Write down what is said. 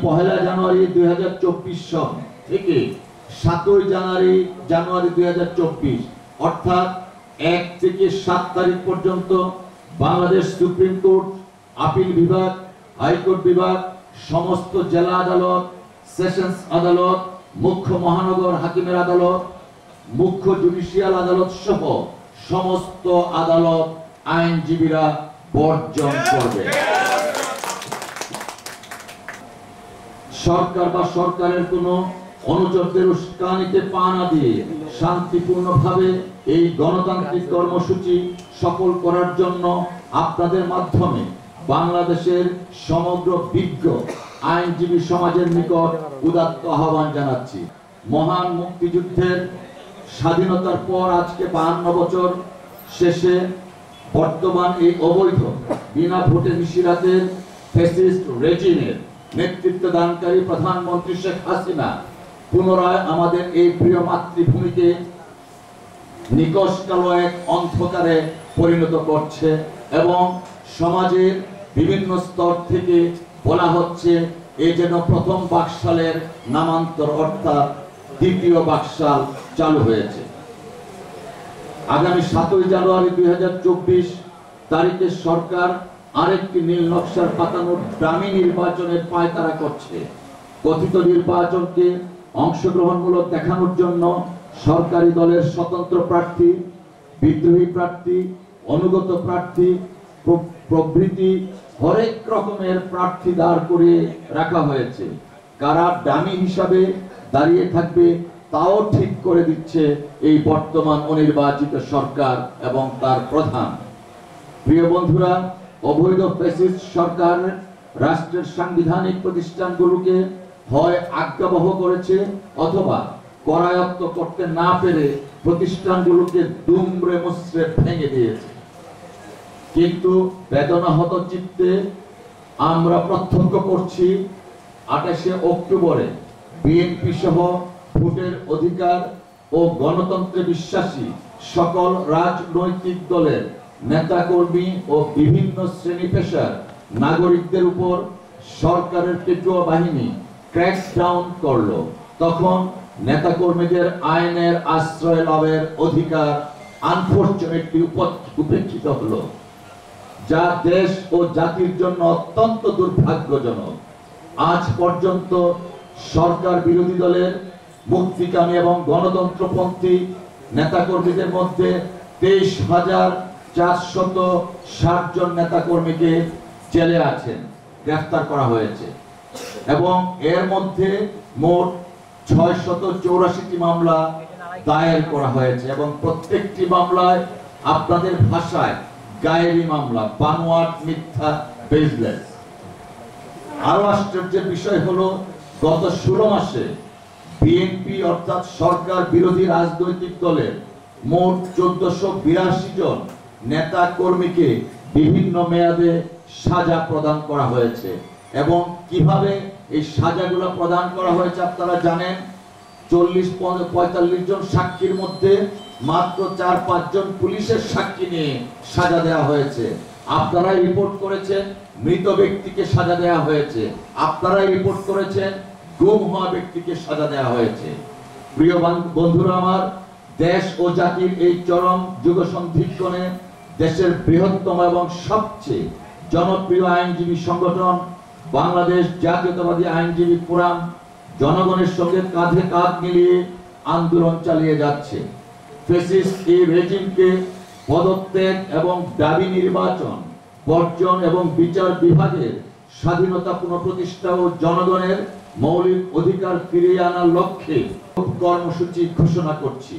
পহেলা জানুয়ারি 2024 সন থেকে 7 জানুয়ারি 2024 অর্থাৎ 1 থেকে 7 তারিখ পর্যন্ত বাংলাদেশ সুপ্রিম কোর্ট, আপিল বিভাগ, হাইকোর্ট বিভাগ, সমস্ত জেলা আদালত, সেশনস আদালত, মুখ্য মহানগর হাকিমের আদালত, মুখ্য জুডিশিয়াল আদালত সহ সমস্ত আদালত আইনজীবীরা বর্জন করবে। সরকার বা সরকারের কোনো অনুচরদের উস্কানিতে পা না দিয়ে শান্তিপূর্ণভাবে এই গণতান্ত্রিক কর্মসূচি সফল করার জন্য আপনাদের মাধ্যমে বাংলাদেশের সমগ্র বিজ্ঞ আইনজীবী সমাজের নিকট উদাত্ত আহ্বান জানাচ্ছি। মহান মুক্তিযুদ্ধের স্বাধীনতার পর আজকে 52 বছর শেষে বর্তমান এই অবৈধ বিনা ভোটে নিশিরাতের ফ্যাসিস্ট রেজিমের নেতৃত্ব দানকারী প্রধানমন্ত্রী শেখ হাসিনা পুনরায় আমাদের এই প্রিয় মাতৃভূমিকে নিকষ কালো এক অন্ধকারে পরিণত করছে এবং সমাজের বিভিন্ন স্তর থেকে বলা হচ্ছে এই যেন প্রথম বাকশালের নামান্তর অর্থাৎ দ্বিতীয় বাকশাল চালু হয়েছে। আগামী 7 জানুয়ারি 2024 তারিখে সরকার আরেকটি নীল নকশার পাতানোর দামি নির্বাচনের পায়তারা করছে। কথিত নির্বাচনকে অংশগ্রহণমূলক দেখানোর জন্য সরকারি দলের স্বতন্ত্র প্রার্থী, বিদ্রোহী প্রার্থী, অনুগত প্রার্থী প্রভৃতি হরেক রকমের প্রার্থী দাঁড় করিয়ে রাখা হয়েছে। কারা ডামি হিসাবে দাঁড়িয়ে থাকবে তাও ঠিক করে দিচ্ছে এই বর্তমান অনির্বাচিত সরকার এবং তার প্রধান। প্রিয় বন্ধুরা, অবৈধ ফ্যাসিস্ট সরকার রাষ্ট্রের সাংবিধানিক প্রতিষ্ঠানগুলোকে হয় আজ্ঞাবহ করেছে অথবা করায়ত্ত করতে না পেরে প্রতিষ্ঠানগুলোকে দুমড়ে মুচড়ে ভেঙে দিয়েছে। কিন্তু বেদনাহত চিত্তে আমরা প্রত্যক্ষ করছি 28 অক্টোবরে বিএনপি সহ ভোটের অধিকার ও গণতন্ত্রে বিশ্বাসী সকল রাজনৈতিক দলের নেতাকর্মী ও বিভিন্ন শ্রেণী পেশার নাগরিকদের উপর সরকারের পেটুয়া বাহিনী ক্র্যাকডাউন করলো। তখন নেতাকর্মীদের আইনের আশ্রয় লাভের অধিকার আনফরচুনেটলি উপেক্ষিত হলো, যা দেশ ও জাতির জন্য অত্যন্ত দুর্ভাগ্যজনক। আজ পর্যন্ত সরকার বিরোধী দলের মুক্তিকামী এবং গণতন্ত্রপন্থী নেতাকর্মীদের মধ্যে 23,460 জন নেতাকর্মীকে জেলে আছেন, গ্রেফতার করা হয়েছে এবং এর মধ্যে মোট 684টি মামলা দায়ের করা হয়েছে এবং প্রত্যেকটি মামলায় আপনাদের ভাষায় গায়েবী মামলা, বানোয়াট, মিথ্যা, বেসলেস। আরো আশ্চর্যের বিষয় হলো গত 16 মাসে বিএনপি অর্থাৎ সরকার বিরোধী রাজনৈতিক দলের মোট 1482 জন নেতা কর্মীকে বিভিন্ন মেয়াদে সাজা প্রদান করা হয়েছে এবং কিভাবে এই সাজাগুলো প্রদান করা হয়েছে আপনারা জানেন। 40-45 জন সাক্ষীর মধ্যে মাত্র 4-5 জন পুলিশের সাক্ষী নিয়ে সাজা দেওয়া হয়েছে। আপনারাই রিপোর্ট করেছেন মৃত ব্যক্তিকে সাজা দেওয়া হয়েছে, আপনারাই রিপোর্ট করেছেন গুম হওয়া ব্যক্তিকে সাজা দেওয়া হয়েছে। প্রিয় বন্ধুরা আমার, দেশ ও জাতির এই চরম যুগ সন্ধিক্ষণে দেশের বৃহত্তম এবং সবচেয়ে জনপ্রিয় আইনজীবী সংগঠন বাংলাদেশ জাতীয়তাবাদী আইনজীবী ফোরাম জনগণের সঙ্গে কাঁধে কাঁধ মিলিয়ে আন্দোলন চালিয়ে যাচ্ছে। ফ্যাসিস্ট এই রেজিমকে পদত্যাগ এবং দাবি নির্বাচন বর্জন এবং বিচার বিভাগের স্বাধীনতা পুনঃপ্রতিষ্ঠা ও জনগণের মৌলিক অধিকার ফিরিয়ে আনার লক্ষ্যে কর্মসূচি ঘোষণা করছি।